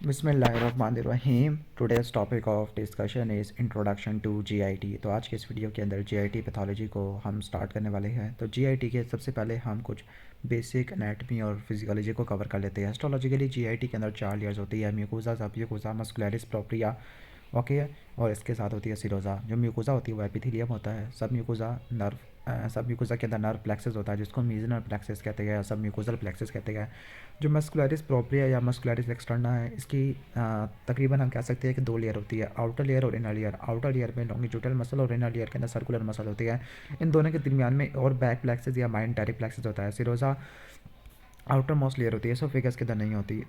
बिस्मिल्लाहिर्रहमानिर्रहीम। Today's topic of discussion is introduction to GIT. तो आज के इस वीडियो के अंदर जीआईटी पैथोलॉजी को हम स्टार्ट करने वाले हैं। तो जीआईटी के सबसे पहले हम कुछ बेसिक एनाटमी और फिजियोलॉजी को कवर कर लेते हैं। हिस्टोलॉजिकली जीआईटी के अंदर 4 लेयर्स होती है: mucosa, submucosa, muscularis propria, okay, और इसके साथ होती है सिरोजा। जो म्यूकोसा होती है वो एपिथेलियम होता है। सब म्यूकोसा नर्व सब म्यूकोसा के अंदर नर्व प्लेक्सस होता है जिसको मीजनल प्लेक्सस कहते हैं या सब म्यूकोजल प्लेक्सस कहते हैं। जो मस्कुलरिस प्रोप्रिया या मस्कुलरिस एक्सटर्ना है, इसकी तकरीबन हम कह सकते हैं कि 2 लेयर होती है, आउटर लेयर और इनर लेयर। आउटर लेयर में लॉन्गिट्यूडल मसल और इनर लेयर के अंदर सर्कुलर मसल होती है। इन दोनों के दरमियान में और बैक प्लेक्सस या माइंटेरिक प्लेक्सस होता है। सिरोजा आउटर मोस्ट लेयर होती है, एसोफेगस के अंदर नहीं होती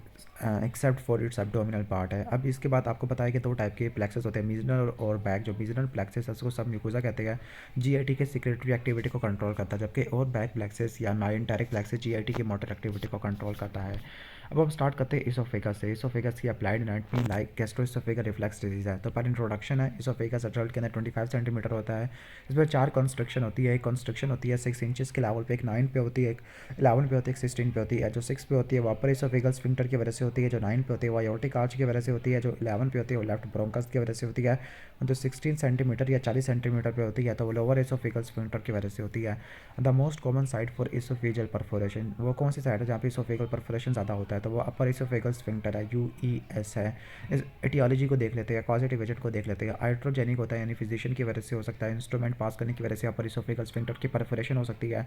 except for its abdominal part है। अब इसके बाद आपको पता है कि 2 टाइप के प्लेक्सस होते हैं, मीजनल और बैक। जो मीजनल प्लेक्सस है उसको सब म्यूकोसा कहते हैं, जीआईटी के सिक्रेटरी एक्टिविटी को कंट्रोल करता है, जबकि और बैक प्लेक्सस या माइंटेरिक प्लेक्सस जीआईटी की मोटर एक्टिविटी को कंट्रोल करता है। अब हम स्टार्ट करते हैं इसोफेगस से। इसोफेगस की applied anatomy like gastro-oesophageal reflex disease है। तो पर इंट्रोडक्शन है, इसोफेगस अडल्ट के अंदर 25 सेंटीमीटर होता है। इसमें 4 कंस्ट्रक्शन होती है। एक कंस्ट्रक्शन होती है 6 इंचेस के लेवल पे, एक 9 पे होती है, एक 11 पे होती है, एक 16 पे होती है। जो 6 पे होती है वो अपर इसोफेगल स्फिंक्टर की वजह से होती है, जो 9 पे होती है वो आयोटिक आर्च की वजह से होती है, जो 11 पे होती है वो लेफ्ट ब्रोंकस की वजह से होती है, और जो 16 सेंटीमीटर या 40 सेंटीमीटर पे होती है तो वो लोअर इसोफेगल स्फिंक्टर की वजह से होती है। The most common site for oesophageal perforation, वो कौन सी साइट है जहाँ पे इसोफेगल परफोरेशन ज़्यादा होता है? तो वो अपर इसोफेगल स्फिंक्टर है, यूईएस है। इस एटियोलॉजी को देख लेते हैं, कॉजेटिव एजेंट को देख लेते हैं। आइट्रोजेनिक होता है यानी फिजिशियन की वजह से हो सकता है, इंस्ट्रूमेंट पास करने की वजह से अपर इसोफेगल स्फिंक्टर की परफोरेशन हो सकती है।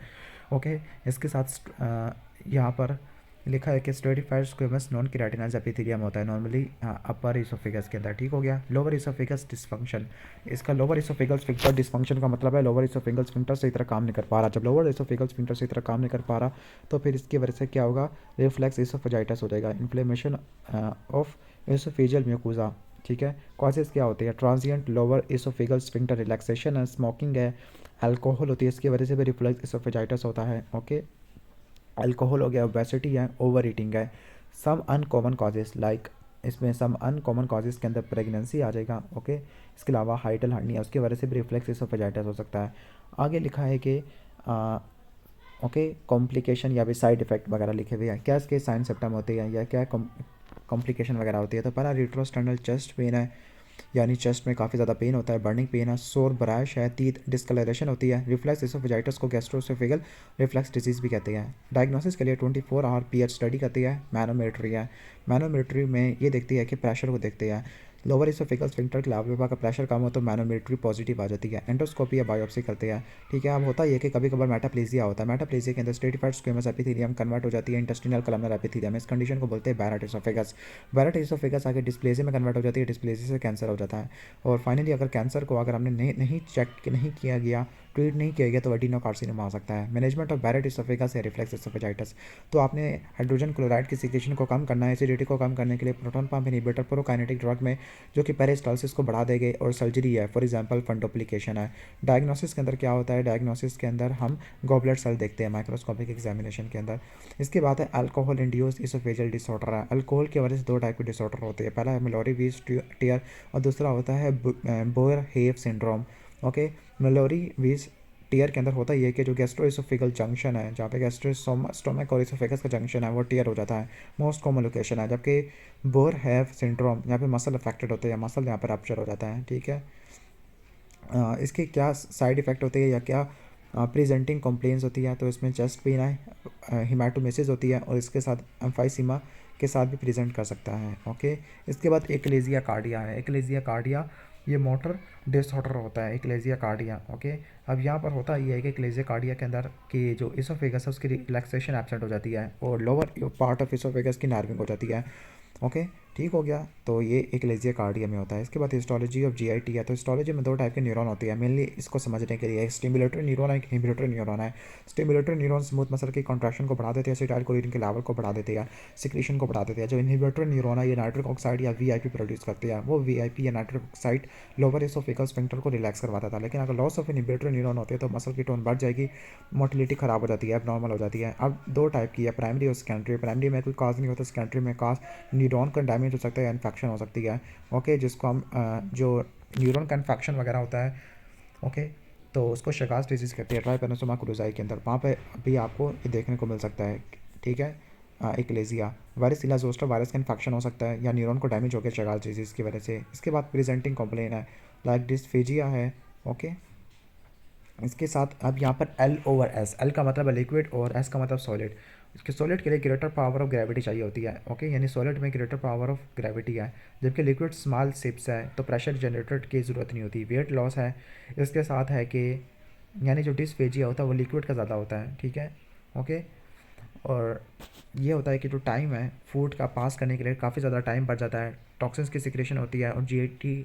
ओके, इसके साथ यहाँ पर लिखा है कि स्ट्रेटिफाइड स्क्वेमस नॉन केराटिनाइज एपिथेलियम होता है नॉर्मली अपर इसोफेगस के अंदर। ठीक हो गया। लोअर इसोफेगस डिस्फंक्शन, इसका लोअर इसोफेगल स्फिंक्टर डिस्फंक्शन का मतलब है लोअर इसोफेगल स्फिंक्टर सही तरह काम नहीं कर पा रहा। जब लोअर इसोफेगल स्फिंक्टर सही तरह काम नहीं कर पा रहा तो फिर इसकी वजह से क्या होगा? रिफ्लेक्स इसोफेजाइटिस हो जाएगा, इन्फ्लेमेशन ऑफ इसोफेजियल म्यूकोसा। ठीक है। कॉजेज क्या होते हैं? Transient lower oesophageal sphincter relaxation है, स्मोकिंग है, अल्कोहल होती है, इसकी वजह से भी रिफ्लेक्स इसोफेजाइटिस होता है। ओके, अल्कोहल हो गया, ओबेसिटी है, ओवर ईटिंग है। सम अनकॉमन कॉजेज लाइक, इसमें सम अनकॉमन कॉजेज के अंदर प्रेगनेंसी आ जाएगा। ओके, इसके अलावा हाइटल हर्निया, उसकी वजह से भी रिफ्लेक्स इसोफेजाइटिस हो सकता है। आगे लिखा है कि ओके, कॉम्प्लिकेशन या भी साइड इफेक्ट वगैरह लिखे हुए हैं, क्या इसके साइन सिम्टम होते हैं या क्या कॉम्प्लिकेशन वगैरह होती है। तो पहला रिट्रोस्टर्नल चेस्ट पेन है, यानी चेस्ट में काफ़ी ज़्यादा पेन होता है, बर्निंग पेन है, सोर ब्राश है, टीथ डिस्कलरेशन होती है। रिफ्लेक्स इसोफेजाइटिस को गैस्ट्रोएसोफेगल रिफ्लेक्स डिजीज़ भी कहते हैं। डायग्नोसिस के लिए 24 आवर पीएच स्टडी करती है, मैनोमेट्री है। मैनोमेट्री में ये देखती है कि प्रेशर को देखते हैं, लोअर इसोफेगल स्फिंक्टर के लेवल का प्रेशर कम हो तो मैनोमेट्री पॉजिटिव आ जाती है। एंडोस्कोपी या बायोप्सी करते हैं। ठीक है। अब होता है कि कभी कभार मेटाप्लेजिया होता है, मेटाप्लेजिया के अंदर स्ट्रेटिफाइड स्क्वेमस एपिथेलियम कन्वर्ट हो जाती है इंटेस्टिनल कलमनर एपिथेलियम। इस कंडीशन को बोलते हैं बैरेट इसोफेगस। बैरेट इसोफेगस आगे डिस्प्लेजिया में कन्वर्ट हो जाती है, डिस्प्लेजिया से कैंसर हो जाता है। और फाइनली अगर कैंसर को अगर हमने नहीं चेक नहीं किया गया, ट्रीट नहीं किया गया तो एडिनोकार्सिनोमा आ सकता है। मैनेजमेंट ऑफ बैरेट इसोफेगस या रिफ्लेक्स इसोफेजाइटिस, तो आपने हाइड्रोजन क्लोराइड की सिक्रेशन को कम करना है, एसिडिटी को कम करने के लिए proton pump inhibitor prokinetic drug में जो कि पेरिस्टालसिस को बढ़ा देंगे, और सर्जरी है, फॉर एग्जांपल फंडोप्लिकेशन है। डायग्नोसिस के अंदर क्या होता है? डायग्नोसिस के अंदर हम गॉबलेट सेल देखते हैं माइक्रोस्कोपिक एग्जामिनेशन के अंदर। इसके बाद है अल्कोहल इंड्यूस्ड इसोफेजियल डिसऑर्डर है। अल्कोहल की वजह से 2 टाइप के डिसऑर्डर होते हैं, पहला है मिलोरी वीज टीयर और दूसरा होता है बोयर हेव सिंड्रोम। ओके, मिलोरी वीज टीयर के अंदर होता ही है कि जो गैस्ट्रोइसोफेगल जंक्शन है, जहाँ पे गैस्ट्रोस्टोमक और इसोफेगस का जंक्शन है वो टीयर हो जाता है, मोस्ट कॉमन लोकेशन है। जबकि बोर हैव सिंड्रोम यहाँ पे मसल अफेक्टेड होते हैं, मसल यहाँ पर रप्चर हो जाता है। ठीक है। इसके क्या साइड इफ़ेक्ट होते हैं या क्या प्रेजेंटिंग कंप्लेंट्स होती है? तो इसमें चेस्ट पेन है, हिमाटोमेसिस होती है, और इसके साथ एम्फाइसीमा के साथ भी प्रेजेंट कर सकता है। ओके, इसके बाद एक्लेजिया कार्डिया है। एक्लेजिया कार्डिया ये मोटर डिसऑर्डर होता है, एक्लेजिया कार्डिया। ओके, अब यहाँ पर होता ये है कि एक्लेजिया कार्डिया के अंदर की जो इसोफेगस है उसकी रिलैक्सेशन एब्सेंट हो जाती है और लोअर पार्ट ऑफ इसोफेगस की नर्विंग हो जाती है। ओके, ठीक हो गया। तो ये एक्लेजिया कार्डिया में होता है। इसके बाद हिस्टोलॉजी ऑफ जीआईटी है। तो हिस्टोलॉजी में 2 टाइप के न्यूरॉन होती है मेनली, इसको समझने के लिए एक स्टिमुलेटरी न्यूरॉन है, एक इनहिबिटरी न्यूरॉन है। स्टिमुलेटरी न्यूरॉन स्मूथ मसल की कॉन्ट्रैक्शन को बढ़ा देते हैं, एसिटाइलकोलिन के लेवल को बढ़ा देते हैं, सिक्रीशन को बढ़ा देते हैं। जो इनहिबिटरी न्यूरॉन है ये नाइट्रिक ऑक्साइड या वीआईपी प्रोड्यूस करते हैं, वो वीआईपी या nitric oxide lower oesophageal sphincter को रिलैक्स करवाता था। लेकिन अगर लॉस ऑफ इनहिबिटरी न्यूरॉन होते हैं तो मसल की टोन बढ़ जाएगी, मोटिलिटी खराब हो जाती है, एबनॉर्मल हो जाती है। अब 2 टाइप की है, प्राइमरी और सेकेंडरी। प्राइमरी में कोई काज नहीं होता, सेकेंडरी में काज न्यूरॉन का डैमेज हो सकता है या इन्फेक्शन हो सकती है। ओके, जिसको हम जो न्यूरॉन का इन्फेक्शन वगैरह होता है, ओके, तो उसको शगास डिजीज़ कहते हैं, ट्राइपेनोसोमा क्रूजाई के अंदर। वहाँ पे भी आपको ये देखने को मिल सकता है। ठीक है। एक्लेजिया, वारिसिला जोस्टर वायरस का इन्फेक्शन हो सकता है या न्यूरॉन को डैमेज हो गया चगाल डिजीज़ की वजह से। इसके बाद प्रेजेंटिंग कंप्लेन है लाइक डिस्फेजिया है। ओके, इसके साथ अब यहाँ पर एल ओवर एस, एल का मतलब है लिक्विड और एस का मतलब सॉलिड। इसके सॉलिड के लिए ग्रेटर पावर ऑफ ग्रेविटी चाहिए होती है। ओके, यानी सॉलिड में ग्रेटर पावर ऑफ ग्रेविटी है, जबकि लिक्विड स्मॉल सिप्स है तो प्रेशर जनरेटर की ज़रूरत नहीं होती। वेट लॉस है। इसके साथ है कि यानी जो डिस्फेजिया होता है वो लिक्विड का ज़्यादा होता है। ठीक है, ओके। और ये होता है कि जो टाइम है फूड का पास करने के लिए काफ़ी ज़्यादा टाइम बढ़ जाता है, टॉक्सिन्स की सिक्रेशन होती है और जीआईटी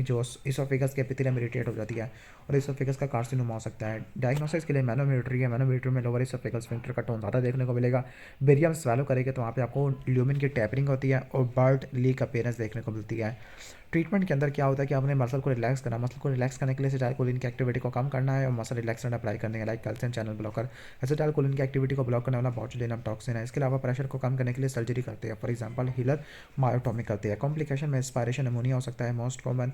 जो इसोफेगस के एपिथेलियम इरिटेट हो जाती है और इसोफेगस का कार्सिनोमा हो सकता है। डायग्नोसिस के लिए मैनोमीट्री है, मैनोमीट्री में लोअर इसोफेगल स्फिंक्टर का टोन ज़्यादा देखने को मिलेगा। बेरियम स्वेलो करेंगे तो वहाँ पे आपको ल्यूमिन की टैपरिंग होती है और बर्ड लीक अपीयरेंस देखने को मिलती है। ट्रीटमेंट के अंदर क्या होता है कि आपने मसल को रिलैक्स करना, मसल को रिलैक्स करने के लिए एसिटाइलकोलिन की एक्टिविटी को कम करना है और मसल रिलैक्सेंट अप्लाई करने हैं like calcium channel blocker. Acetylcholine की एक्टिविटी को ब्लॉक करने वाला बॉटुलिनम टॉक्सिन है। इसके अलावा प्रेशर को कम करने के लिए सर्जरी करते हैं, फॉर एग्जांपल हीलर मायोटॉमी करते हैं। कॉम्प्लिकेशन में एस्पायरेशन निमोनिया हो सकता है मोस्ट कॉमन।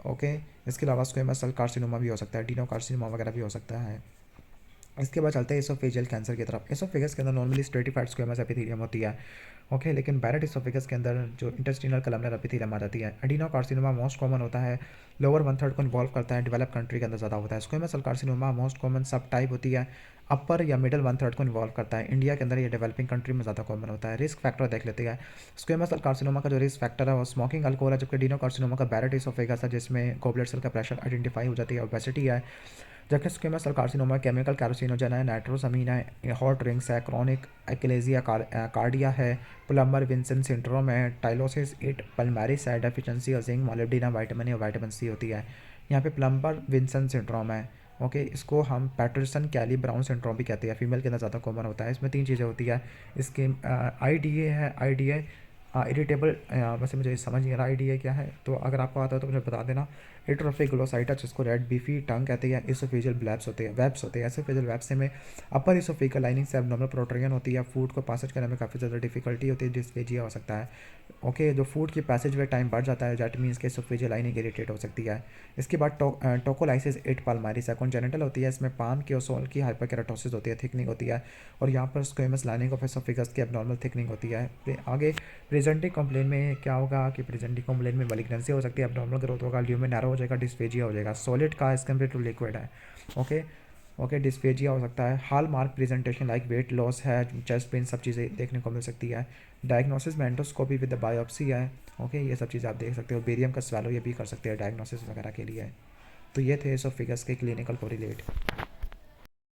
ओके, इसके अलावा स्क्वेमस सेल कार्सिनोमा भी हो सकता है, डीनो कार्सिनोमा वगैरह भी हो सकता है। इसके बाद चलते हैं एसोफेजियल कैंसर की तरफ। एसोफेगस के अंदर नॉर्मली स्ट्रेटिफाइड स्क्वेमस एपिथेलियम होती है। ओके, लेकिन बैरेट एसोफेगस के अंदर जो इंटेस्टिनल कलमनर एपिथेलियम आ जाती है। एडिनो कार्सिनोमा मोस्ट कॉमन होता है, लोअर वन थर्ड को इन्वॉल्व करता है, डेवलप कंट्री के अंदर ज़्यादा होता है। Squamous cell carcinoma most common sub type होती है, अपर या मिडल वन थर्ड को इन्वॉल्व करता है। इंडिया के अंदर ये डेवलपिंग कंट्री में ज़्यादा कॉमन होता है। रिस्क फैक्टर देख लेते हैं। स्क्वेमस सेल कार्सिनोमा का जो रिस्क फैक्टर है वो स्मोकिंग, अल्कोहल है, जबकि एडिनो कार्सिनोमा का बैरेट एसोफेगस है जिसमें गॉबलेट सेल का प्रेशर आइडेंटिफाई हो जाती है, ओबेसिटी है। जबकि स्क्वेमस सेल कार्सिनोमा केमिकल कैरोसिनोजन है, नाइट्रोसमीन है, हॉट रिंग्स है, क्रॉनिक एक्लेजिया कार्डिया है, प्लम्बर विंसन सिंड्रोम है, टाइलोसिस इट पल्मैरिस है, deficiency of zinc molybdenum vitamin A और विटामिन सी होती है। यहाँ पे प्लम्बर विंसन सिंड्रोम है। ओके, इसको हम पैटरसन कैली ब्राउन सिंड्रोम भी कहते हैं, फीमेल के अंदर ज़्यादा कॉमन होता है। इसमें तीन चीज़ें होती है। इसके IDA है, IDA इरिटेबल, वैसे मुझे समझ नहीं आ रहा IDA क्या है, तो अगर आपको आता है तो मुझे बता देना। एट्रोफिक ग्लोसाइटस जिसको रेड बीफी टंग कहते हैं, इसोफेजियल ब्लैब्स होते हैं, वेब्स होते हैं। इसोफेजियल वेब्स में अपर इसोफेजियल लाइनिंग से एब्नॉर्मल प्रोट्रियन होती है, फूड को पासेज करने में काफ़ी ज़्यादा डिफिकल्टी होती है, डिस्फेजिया हो सकता है। ओके, जो फूड की पैसेज वे टाइम बढ़ जाता है दैट मीन्स के इसोफेजियल लाइनिंग इरिटेट हो सकती है। इसके बाद टोकोलाइसिस इट पाल्मारिस है, कॉन्जेनिटल होती है। इसमें पाम की और सोल की हाइपरकेराटोसिस होती है, थिकनिंग होती है और यहाँ पर स्क्वेमस लाइनिंग ऑफ एसोफेगस की एब्नॉर्मल थिकनिंग होती है। आगे प्रेजेंटिंग कंप्लेन में क्या होगा कि प्रेजेंटिंग कंप्लेन में मैलिग्नेंसी हो सकती है, एब्नॉर्मल ग्रोथ होगा, ल्यूमेन नैरो हो जाएगा, डिस्फेजिया हो जाएगा। सॉलिड का एज कम्पेयर टू लिक्विड है। ओके, ओके, डिस्फेजिया हो सकता है। Hall mark presentation like weight loss है, चेस्ट पेन, सब चीज़ें देखने को मिल सकती है। डायग्नोसिस में एंडोस्कोपी विद बायोप्सी है। ओके, ये सब चीज़ें आप देख सकते हो। बेरियम का स्वेलो ये भी कर सकते हैं डायग्नोसिस वगैरह के लिए। तो ये थे एसोफेगस के क्लिनिकल कोरिलेट।